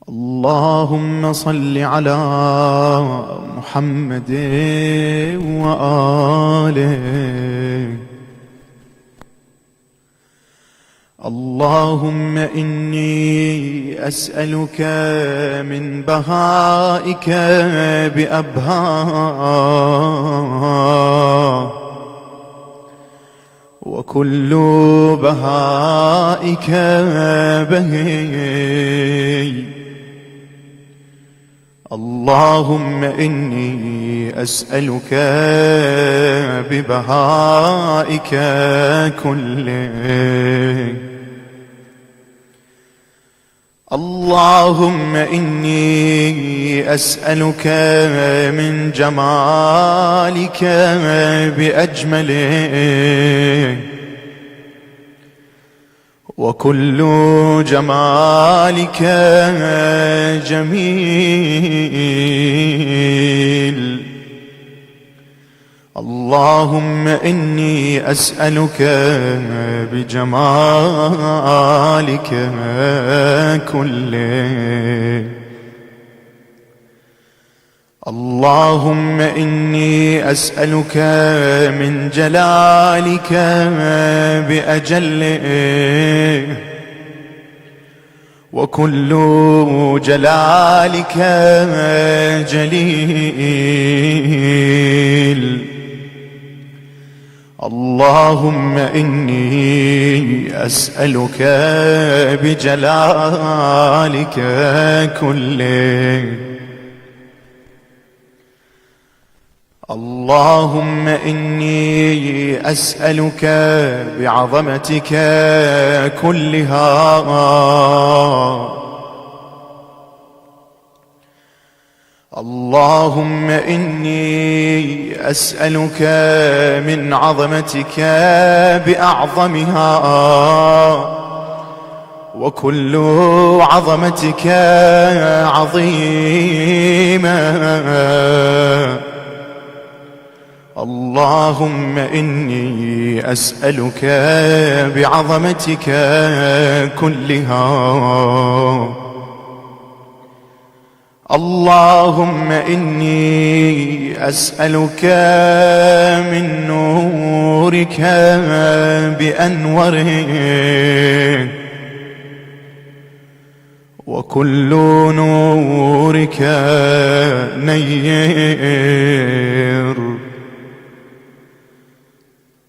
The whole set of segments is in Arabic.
اللهم صل على محمد وآله. اللهم إني أسألك من بهائك بأبهاه، وكل بهائك بهي. اللهم إني أسألك ببهائك كله. اللهم إني أسألك من جمالك بأجمله، وكل جمالك جميل. اللهم إني أسألك بجمالك كله. اللهم إني أسألك من جلالك بأجله، وكل جلالك جليل. اللهم إني أسألك بجلالك كله. اللهم إني أسألك بعظمتك كلها. اللهم إني أسألك من عظمتك بأعظمها، وكل عظمتك عظيمة. اللهم إني أسألك بعظمتك كلها. اللهم إني أسألك من نورك بأنوره، وكل نورك نير.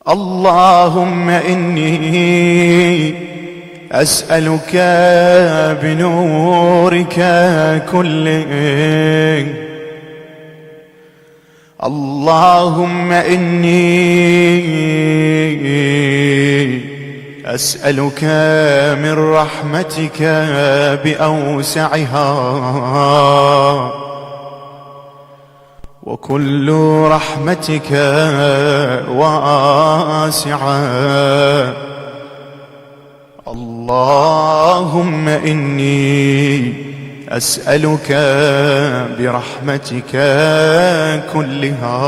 اللهم إني أسألك بنورك كله. اللهم إني أسألك من رحمتك بأوسعها، وكل رحمتك واسعة. اللهم إني أسألك برحمتك كلها.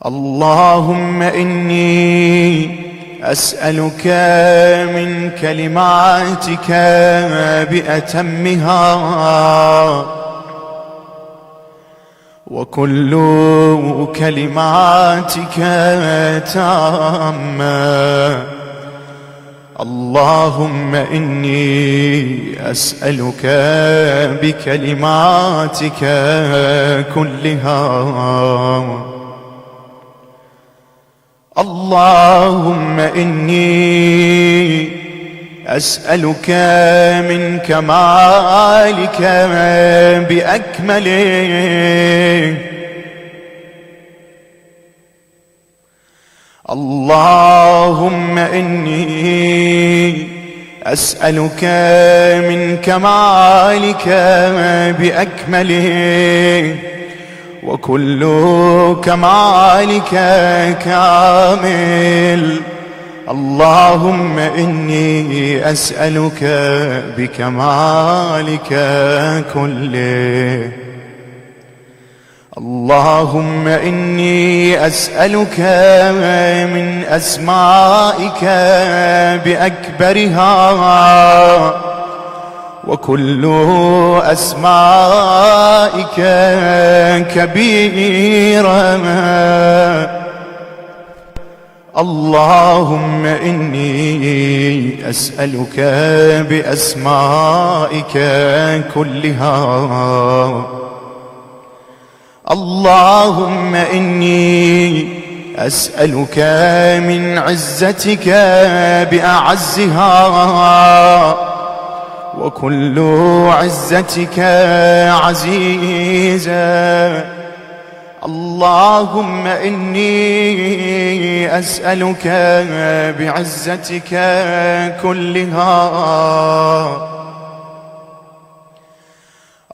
اللهم إني أسألك من كلماتك بأتمها، وكل كلماتك تامة. اللهم إني أسألك بكلماتك كلها. اللهم إني أسألك من كمالك بأكمله. اللهم إني أسألك من كمالك بأكمله، وكل كمالك كامل. اللهم إني أسألك بكمالك كله. اللهم إني أسألك من أسمائك بأكبرها، وكل أسمائك كبيرة. اللهم إني أسألك بأسمائك كلها. اللهم إني أسألك من عزتك بأعزها، وكل عزتك عزيزة. اللهم إني أسألك بعزتك كلها.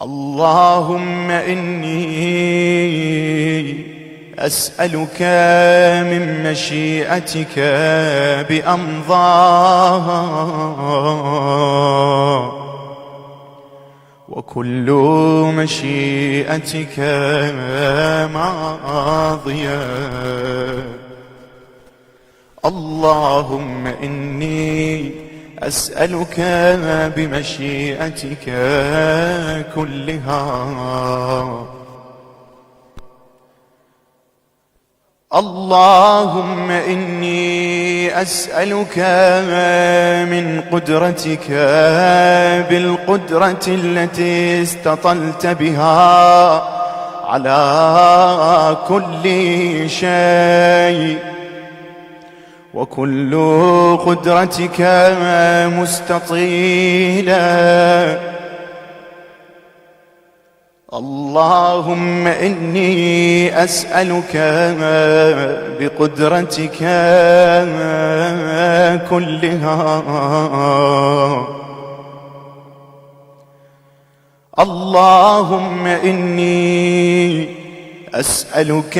اللهم إني أسألك من مشيئتك بأمضاها، وكل مشيئتك ماضية. اللهم إني أسألك بمشيئتك كلها. اللهم إني أسألك من قدرتك بالقدرة التي استطلت بها على كل شيء، وكل قدرتك مستطيلة. اللهم إني أسألك بقدرتك كلها. اللهم إني أسألك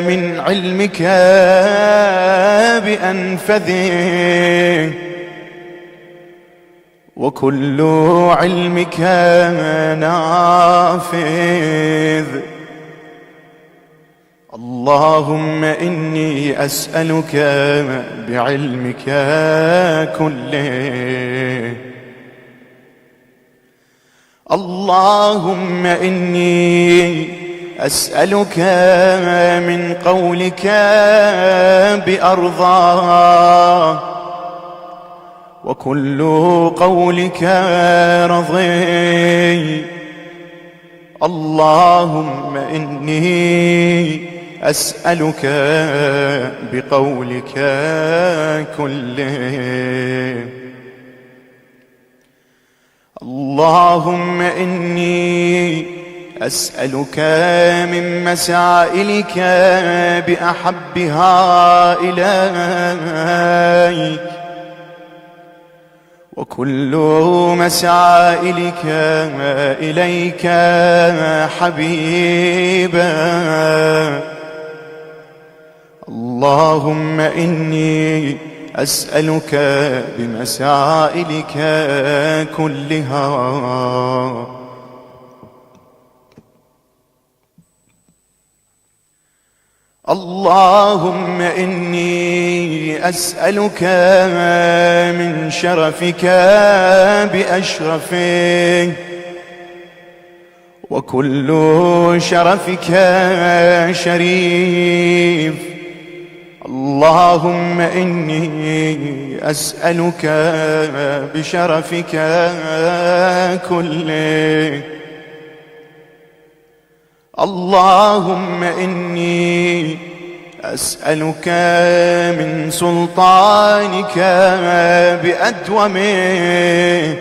من علمك بأنفذه، وكل علمك نافذ. اللهم إني أسألك بعلمك كله. اللهم إني أسألك من قولك بأرضاه، وكل قولك رضي. اللهم إني أسألك بقولك كله. اللهم إني أسألك من مسائلك بأحبها إليك، وكل مسائلك إليك حبيبا. اللهم إني أسألك بمسائلك كلها. اللهم إني أسألك من شرفك بأشرفه، وكل شرفك شريف. اللهم إني أسألك بشرفك كله. اللهم إني أسألك من سلطانك بأدومه،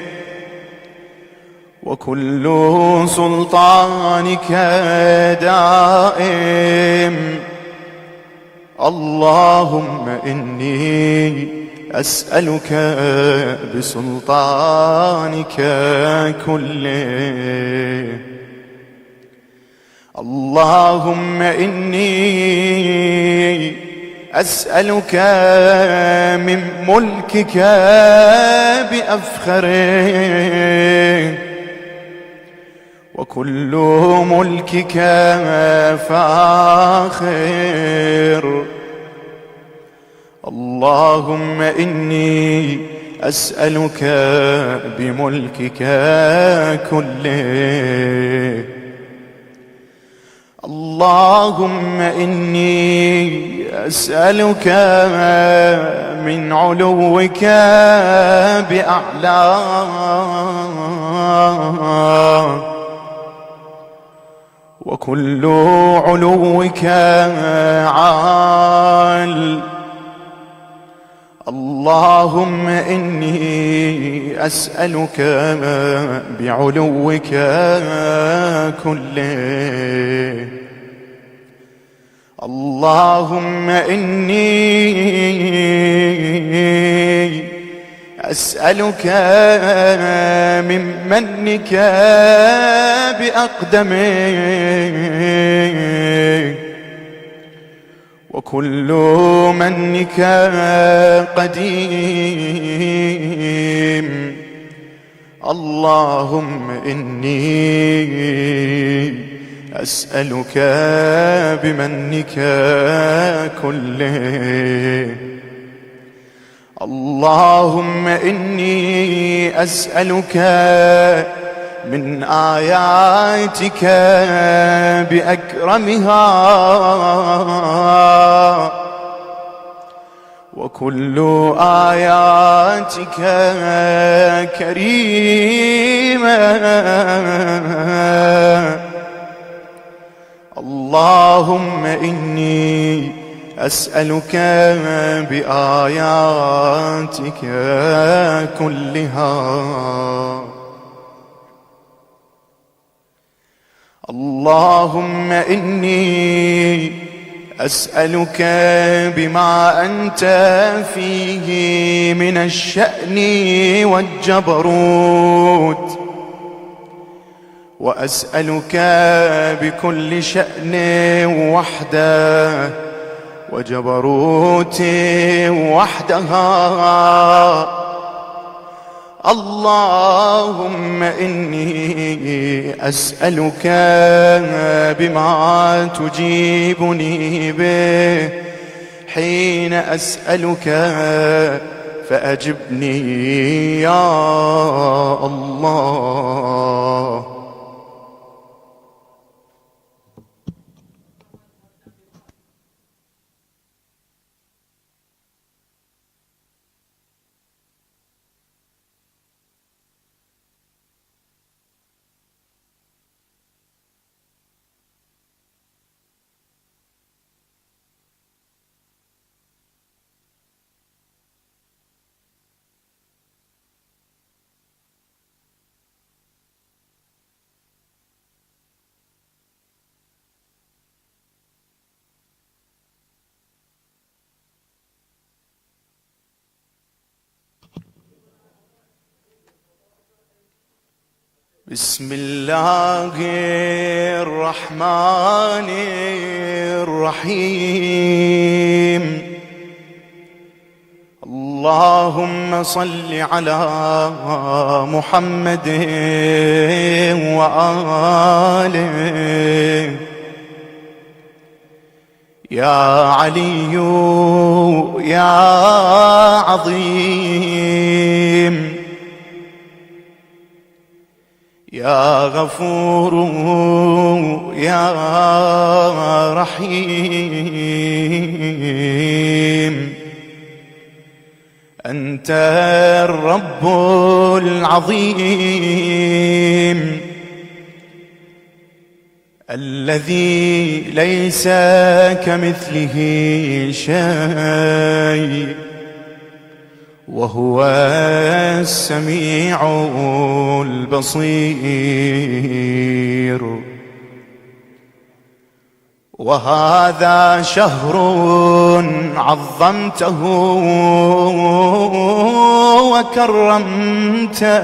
وكل سلطانك دائم. اللهم إني أسألك بسلطانك كله. اللهم إني أسألك من ملكك بأفخره، وكل ملكك فاخر. اللهم إني أسألك بملكك كله. اللهم إني أسألك من علوك بأعلى، وكل علوك عال. اللهم إني أسألك بعلوك كله. اللهم إني أسألك من منك بأقدمك، وكل منك قديم. اللهم إني أسألك بمنك كله. اللهم إني أسألك من آياتك بأكرمها، وكل آياتك كريمة. اللهم إني أسألك بآياتك كلها. اللهم إني أسألك بما أنت فيه من الشأن والجبروت، وأسألك بكل شأن وحده وجبروت وحدها. اللهم إني أسألك بما تجيبني به حين أسألك فأجبني يا الله. بسم الله الرحمن الرحيم. اللهم صل على محمد وآله. يا علي يا عظيم، يا غفور يا رحيم. أنت الرب العظيم الذي ليس كمثله شيء، وهو السميع البصير. وهذا شهر عظمته وكرمته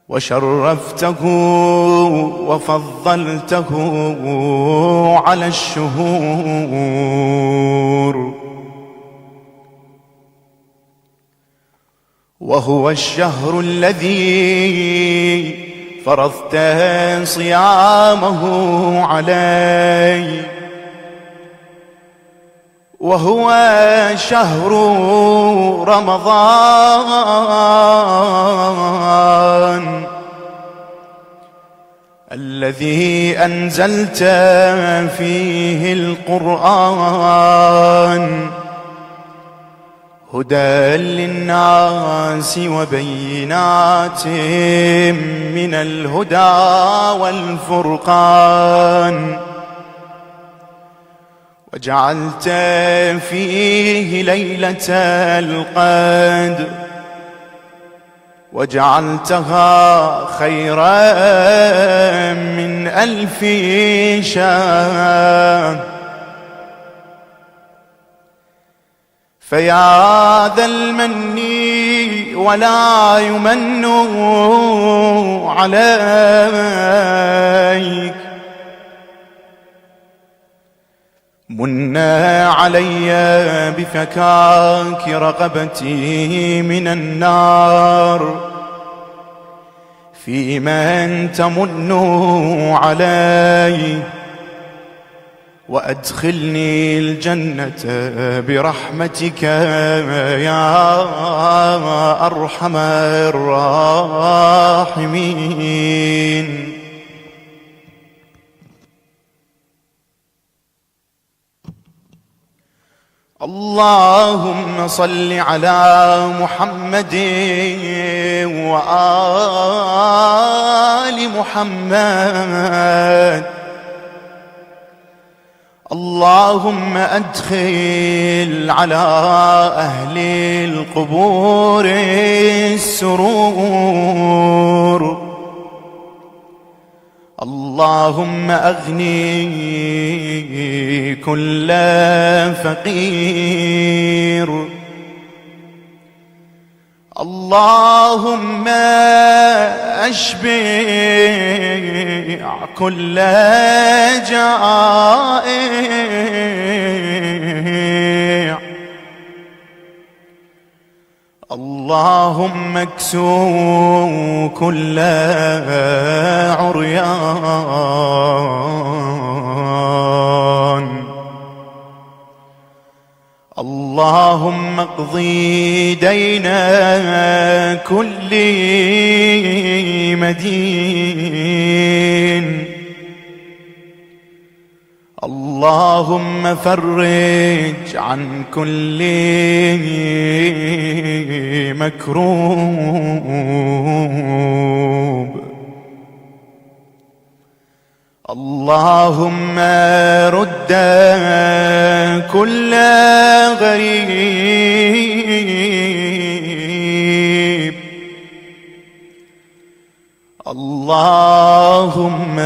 وشرفته وفضلته على الشهور، وهو الشهر الذي فرضت صيامه علي، وهو شهر رمضان الذي أنزلت فيه القرآن هدى للناس وبينات من الهدى والفرقان، وجعلت فيه ليلة القدر وجعلتها خيرا من 1000 شهر. فيا ذا المن ولا يمن عليك، من علي بفكاك رقبتي من النار، في من تمن علي، وأدخلني الجنة برحمتك يا أرحم الراحمين. اللهم صل على محمد وآل محمد. اللهم أدخل على أهل القبور السرور. اللهم أغني كل فقير. اللهم أشبع كل جائع. اللهم اكسو كل عريان. اللهم اقضي دين كل مدين. اللهم فرج عن كل مكروب. اللهم رد كل غريب. اللهم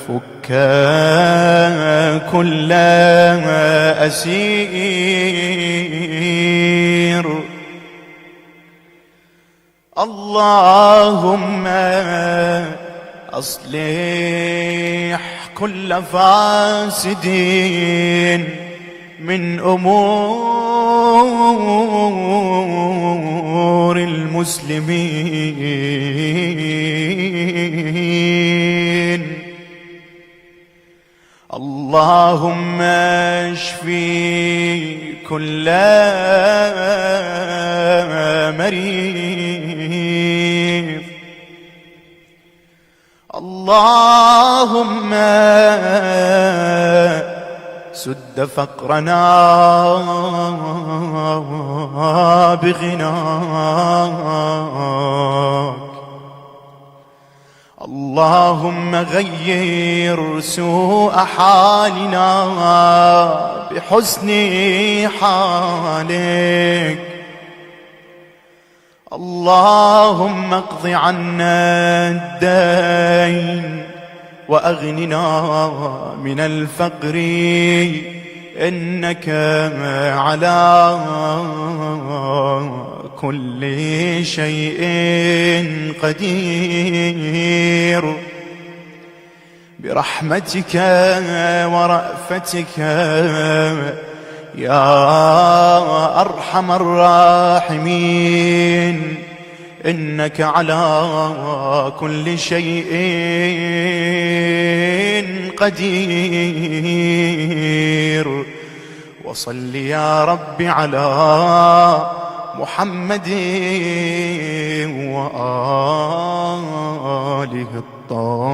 فك كل أسير. اللهم أصلح كل فاسد من أمور المسلمين. اللهم اشفي كل مريض. اللهم سد فقرنا بغناك. اللهم غير سوء حالنا بحسن حالك. اللهم اقض عنا الدين وأغننا من الفقر، إنك على كل شيء قدير. برحمتك ورأفتك يا أرحم أرحم الراحمين، إنك على كل شيء قدير. وصل يا رب على محمد وآله الطاهرين.